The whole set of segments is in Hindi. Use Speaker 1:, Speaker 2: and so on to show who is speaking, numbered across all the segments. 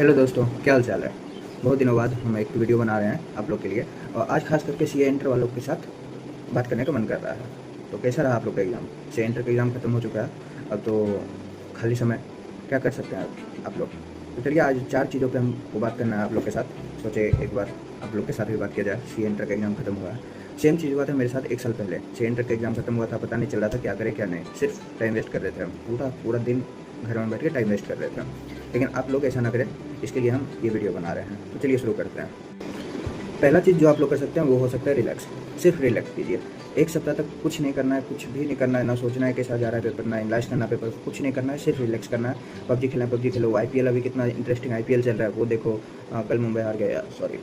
Speaker 1: हेलो दोस्तों, क्या हाल चाल है। बहुत दिनों बाद हम एक वीडियो बना रहे हैं आप लोग के लिए। और आज खास करके सी इंटर वालों के साथ बात करने का मन कर रहा है। तो कैसा रहा आप लोग का एग्ज़ाम? सी इंटर का एग्ज़ाम खत्म हो चुका है। अब तो खाली समय क्या कर सकते हैं आप लोग? तो चलिए आज 4 चीज़ों पे हमको बात करना है आप लोग के साथ। सोचे एक बार आप लोग के साथ भी बात किया जाए। सी इंटर का एग्ज़ाम खत्म हुआ है। सेम चीज़ हुआ था मेरे साथ 1 साल पहले। सी इंटर का एग्ज़ाम खत्म हुआ था, पता नहीं चल रहा था क्या करें क्या नहीं। सिर्फ टाइम वेस्ट कर रहे थे हम। पूरा पूरा दिन घर में बैठ के टाइम वेस्ट कर रहे थे। लेकिन आप लोग ऐसा ना करें, इसके लिए हम ये वीडियो बना रहे हैं। तो चलिए शुरू करते हैं। पहला चीज़ जो आप लोग कर सकते हैं वो हो सकता है रिलैक्स। सिर्फ रिलैक्स कीजिए। 1 सप्ताह तक कुछ नहीं करना है, कुछ भी नहीं करना है, ना सोचना है कैसा जा रहा है पेपर, ना एनालाइज़ करना है पेपर, कुछ नहीं करना है, सिर्फ रिलैक्स करना है। पबजी खेलना है, पबजी खेलो। आईपीएल अभी कितना इंटरेस्टिंग आईपीएल चल रहा है वो देखो। कल मुंबई हार गया, सॉरी।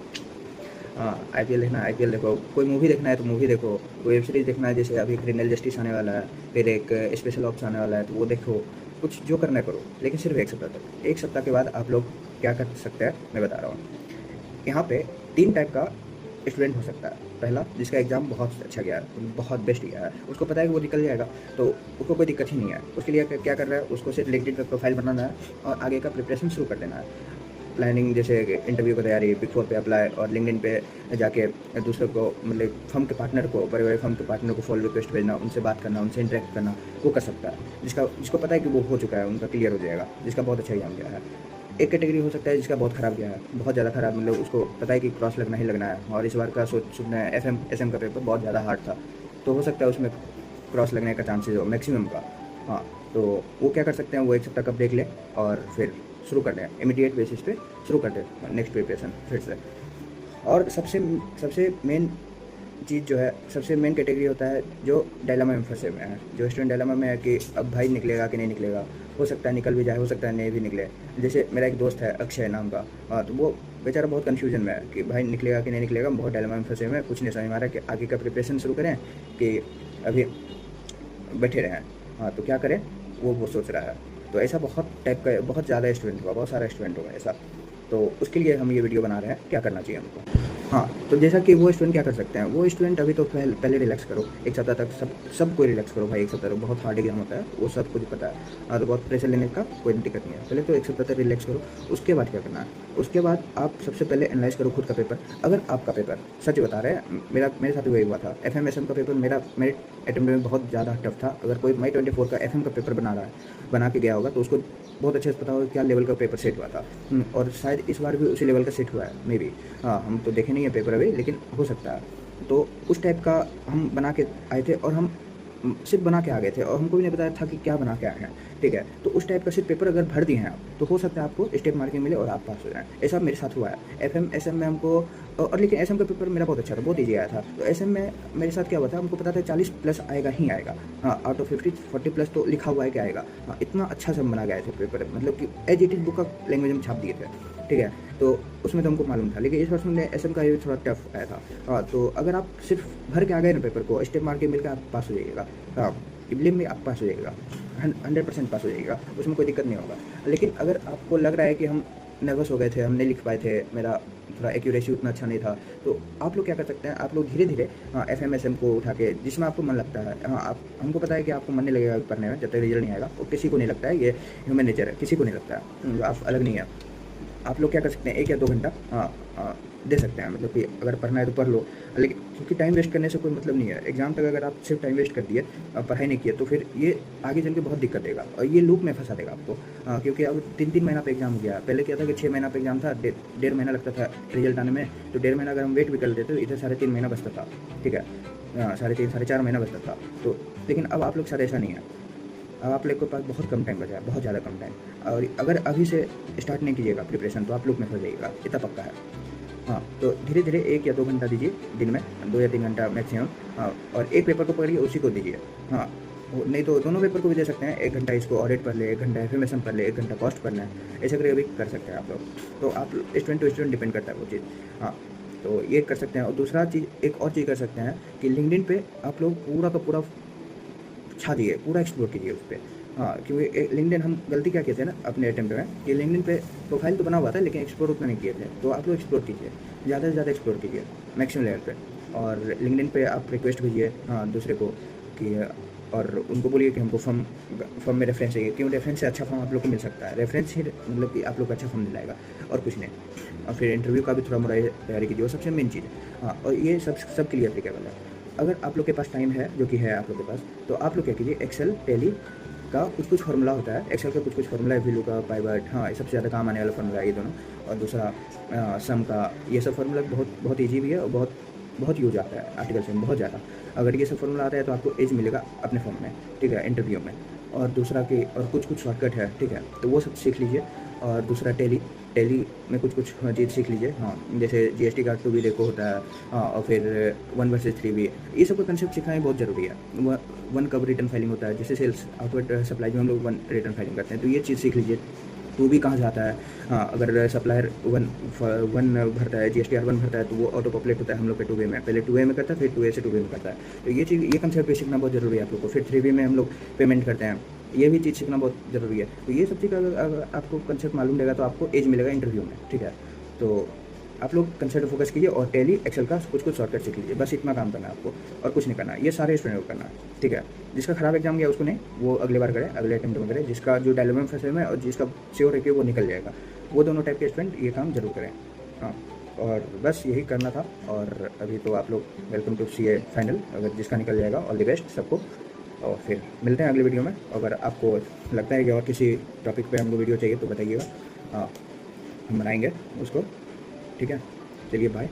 Speaker 1: आईपीएल देखना है, आईपीएल देखो। कोई मूवी देखना है तो मूवी देखो। कोई वेब सीरीज़ देखना है, जैसे अभी क्रिमिनल जस्टिस आने वाला है, फिर एक स्पेशल ऑप्स आने वाला है, तो वो देखो। कुछ जो करना है करो, लेकिन सिर्फ 1 सप्ताह तक। 1 सप्ताह के बाद आप लोग क्या कर सकते हैं मैं बता रहा हूँ। यहाँ पे 3 टाइप का स्टूडेंट हो सकता है। पहला, जिसका एग्ज़ाम बहुत अच्छा गया है, बहुत बेस्ट गया है, उसको पता है कि वो निकल जाएगा, तो उसको कोई दिक्कत ही नहीं है। उसके लिए क्या कर रहा है, उसको सिर्फ लिंक्डइन पे प्रोफाइल बनाना है और आगे का प्रिपरेशन शुरू कर देना है। प्लानिंग जैसे इंटरव्यू की तैयारी, बिग फोर पे अप्लाई, और लिंक्डइन पे जाके दूसरों को, मतलब फर्म के पार्टनर को, बड़े बड़े फर्म के पार्टनर को फॉलो रिक्वेस्ट भेजना, उनसे बात करना, उनसे इंटरेक्ट करना, वो कर सकता है। जिसको पता है कि वो हो चुका है, उनका क्लियर हो जाएगा, जिसका बहुत अच्छा एग्जाम गया है। एक कैटेगरी हो सकता है जिसका बहुत ख़राब गया है, बहुत ज़्यादा ख़राब, मतलब उसको पता है कि क्रॉस लगना ही लगना है, और इस बार का सुनना है एफ एम का पेपर बहुत ज़्यादा हार्ड था, तो हो सकता है उसमें क्रॉस लगने का चांसेस हो मैक्सिमम का। हाँ, तो वो क्या कर सकते हैं, वो 1 सप्ताह का ब्रेक लें और फिर शुरू कर दें, इमीडिएट बेसिस पे शुरू कर दें नेक्स्ट प्रिपरेशन फिर से। और सबसे सबसे मेन चीज़ जो है, सबसे मेन कैटेगरी होता है जो डायलेमा में फंसे हुए हैं, जो स्टूडेंट डायलेमा में है कि अब भाई निकलेगा कि नहीं निकलेगा। हो सकता है निकल भी जाए, हो सकता है नहीं भी निकले। जैसे मेरा एक दोस्त है अक्षय नाम का। तो वो बेचारा बहुत कन्फ्यूजन में है कि भाई निकलेगा कि नहीं निकलेगा। बहुत डायलेमा में फंसे हुए हैं, कुछ नहीं समझ में आ रहा है कि आगे का प्रिपरेशन शुरू करें कि अभी बैठे रहें। तो क्या करें, वो सोच रहा है। तो ऐसा बहुत टाइप का, बहुत ज़्यादा स्टूडेंट होगा, बहुत सारा स्टूडेंट होगा ऐसा। तो उसके लिए हम ये वीडियो बना रहे हैं, क्या करना चाहिए हमको। हाँ, तो जैसा कि वो स्टूडेंट क्या कर सकते हैं, वो स्टूडेंट अभी तो पहले रिलैक्स करो। 1 सप्ताह तक सबको रिलैक्स करो भाई। 1 सप्ताह तक बहुत हार्ड एग्जाम होता है, वो सब कुछ पता है। तो बहुत प्रेशर लेने का कोई दिक्कत नहीं है। पहले तो 1 सप्ताह तक रिलैक्स करो। उसके बाद क्या करना है, उसके बाद आप सबसे पहले एनालाइज करो खुद का पेपर। अगर आपका पेपर, सच बता रहे हैं, मेरे साथ वही हुआ था। एफएमएसएम का पेपर मेरे अटेम्प्ट में बहुत ज़्यादा टफ था। अगर कोई मई 24 का एफएम का पेपर बना के गया होगा तो उसको बहुत अच्छे से पता होगा क्या लेवल का पेपर सेट हुआ था। और शायद इस बार भी उसी लेवल का सेट हुआ है, मे बी। हाँ, हम तो देखे नहीं है पेपर अभी, लेकिन हो सकता है। तो उस टाइप का हम बना के आए थे, और हम सिर्फ बना के आ गए थे, और हमको भी नहीं बताया था कि क्या बना के आए हैं। ठीक है, तो उस टाइप का सिर्फ पेपर अगर भर दिए हैं आप, तो हो सकता है आपको स्टेप मार्किंग मिले और आप पास हो जाएं। ऐसा मेरे साथ हुआ है एफएम एसएम में हमको। और लेकिन एसएम का पेपर मेरा बहुत अच्छा था, बहुत ईजी आया था। तो एसएम में मेरे साथ क्या हुआ था, हमको पता था 40 प्लस आएगा ही आएगा। हाँ, आउट ऑफ 40 प्लस तो लिखा हुआ है कि आएगा। हाँ, इतना अच्छा से हम बना गए थे पेपर, मतलब कि एज इट इज बुक का लैंग्वेज में छाप दिए थे। ठीक है, तो उसमें तो हमको मालूम था। लेकिन इस बार सुनने एसएम का ये थोड़ा टफ आया था। हाँ, तो अगर आप सिर्फ भर के आ गए ना पेपर को, स्टेप मार के मिलकर आप पास हो जाइएगा। हाँ, इवलिम में आप पास हो जाइएगा, 100% पास हो जाइएगा, उसमें कोई दिक्कत नहीं होगा। लेकिन अगर आपको लग रहा है कि हम नर्वस हो गए थे, हम नहीं लिख पाए थे, मेरा थोड़ा एक्यूरेसी उतना अच्छा नहीं था, तो आप लोग क्या कर सकते हैं, आप लोग धीरे धीरे एफ एम एस एम को उठा के, जिसमें आपको मन लगता है। हाँ, आप, हमको पता है कि आपको मन नहीं लगेगा पढ़ने में जब तक रिजल्ट नहीं आएगा, वो किसी को नहीं लगता है, ये ह्यूमन नेचर है, किसी को नहीं लगता है। आप अलग नहीं है। आप लोग क्या कर सकते हैं, 1 या 2 घंटा दे सकते हैं, मतलब कि अगर पढ़ना है तो पढ़ लो। लेकिन क्योंकि टाइम वेस्ट करने से कोई मतलब नहीं है। एग्जाम तक अगर आप सिर्फ टाइम वेस्ट कर दिए, पढ़ाई नहीं किए, तो फिर ये आगे चल के बहुत दिक्कत देगा, और ये लूप में फंसा देगा आपको। क्योंकि अब 3-3 महीना पे एग्जाम हो गया। पहले क्या था कि 6 महीना पे एग्जाम था, 1.5 महीना लगता था रिजल्ट आने में। तो 1.5 महीना अगर हम वेट भी कर लेते तो इधर 3.5 महीना बचता था। ठीक है, 3.5 साढ़े 4 महीना बचता था। तो लेकिन अब आप लोग के साथ ऐसा नहीं है। अब आप लोग के पास बहुत कम टाइम बचा है, बहुत ज़्यादा कम टाइम। और अगर अभी से स्टार्ट नहीं कीजिएगा प्रिपरेशन, तो आप लोग में फंस जाइएगा, इतना पक्का है। हाँ, तो धीरे धीरे 1 या 2 घंटा दीजिए दिन में, 2 या 3 घंटा मैक्सिमम। हाँ, और एक पेपर को पकड़िए, उसी को दीजिए। हाँ, नहीं तो दोनों पेपर को भी दे सकते हैं। 1 घंटा इसको ऑडिट पढ़ ले, 1 घंटा एफएमएसएम पढ़ ले, 1 घंटा कॉस्ट पढ़ना है, ऐसे करके भी कर सकते हैं आप लोग। तो आप स्टूडेंट टू स्टूडेंट डिपेंड करता है वो चीज़। हाँ, तो ये कर सकते हैं। और दूसरा चीज़, एक और चीज़ कर सकते हैं कि लिंक्डइन पे आप लोग पूरा का पूरा छा दिए, पूरा एक्सप्लोर कीजिए उस पर। हाँ, क्योंकि लिंक्डइन, हम गलती क्या किए थे ना अपने अटेम्प्ट में, कि लिंक्डइन पे प्रोफाइल तो बना हुआ था, लेकिन एक्सप्लोर उतना नहीं किए थे। तो आप लोग एक्सप्लोर कीजिए, ज़्यादा से ज़्यादा एक्सप्लोर कीजिए मैक्सिमम लेवल पे। और लिंक्डइन पे आप रिक्वेस्ट भेजिए, हाँ, दूसरे को कि और उनको बोलिए कि हमको फॉर्म में रेफरेंस चाहिए। क्यों? रेफरेंस से अच्छा फॉर्म आप लोग को मिल सकता है, रेफरेंस ही मतलब कि आप लोग को अच्छा फॉर्म दिलाएगा और कुछ नहीं। और फिर इंटरव्यू का भी थोड़ा मोड़ा तैयारी कीजिए, वो सबसे मेन चीज़ है। हाँ, और ये सब के लिए एप्लीकेबल है। अगर आप लोग के पास टाइम है, जो कि है आप लोग के पास, तो आप लोग क्या कीजिए, एक्सेल, टैली का कुछ फार्मूला होता है, एक्सेल का कुछ फार्मूला है, वीलू का, पाइवट, हाँ, ये सबसे ज़्यादा काम आने वाला फार्मूला है ये दोनों। और दूसरा सम का, ये सब फार्मूला बहुत ईजी भी है और बहुत यूज आता है आर्टिकल से बहुत ज़्यादा। अगर ये सब फार्मूला आता है तो आपको एज मिलेगा अपने फॉर्म में, ठीक है, इंटरव्यू में। और दूसरा कि और कुछ शॉर्टकट है, ठीक है, तो वो सब सीख लीजिए। और दूसरा टैली में कुछ चीज़ सीख लीजिए, हाँ, जैसे जीएसटी का 2B देखो होता है, हाँ, और फिर 1 वर्सेस 3B, ये सब का कंसेप्ट सीखना ही बहुत ज़रूरी है। वन कब रिटर्न फाइलिंग होता है, जैसे सेल्स आउटवर्ड सप्लाई में हम लोग 1 रिटर्न फाइलिंग करते हैं, तो ये चीज़ सीख लीजिए। 2B कहाँ जाता है, हाँ, अगर सप्लायर वन भरता है, GSTR 1 भरता है, तो वो ऑटो पॉपुलेट होता है हम लोग के 2B में, पहले 2A में करता है, फिर 2A से 2B में करता है। तो ये चीज़, ये कंसेप्ट भी सीखना बहुत ज़रूरी है आप लोग को। फिर 3B में हम लोग पेमेंट करते हैं, ये भी चीज़ सीखना बहुत ज़रूरी है। तो ये सब चीज़ अगर आपको कंसेप्ट मालूम रहेगा तो आपको एज मिलेगा इंटरव्यू में, ठीक है। तो आप लोग कंसेप्ट फोकस कीजिए और टैली, एक्सेल का कुछ शॉर्टकट सीख लीजिए, बस इतना काम करना है आपको और कुछ नहीं करना है। ये सारे स्टूडेंट को करना है, ठीक है। जिसका खराब एग्जाम गया उसको नहीं, वो अगले बार करे, अगले अटेम्प्ट में करे। जिसका जो डायलेमा में फंसे में और जिसका श्योर है कि वो निकल जाएगा, वो दोनों टाइप के स्टूडेंट ये काम जरूर करें, हाँ। और बस यही करना था। और अभी तो आप लोग वेलकम टू CA फाइनल, अगर जिसका निकल जाएगा ऑल द बेस्ट सबको। और फिर मिलते हैं अगले वीडियो में। अगर आपको लगता है कि और किसी टॉपिक पे हमको वीडियो चाहिए तो बताइएगा, हाँ, हम बनाएंगे उसको, ठीक है। चलिए बाय।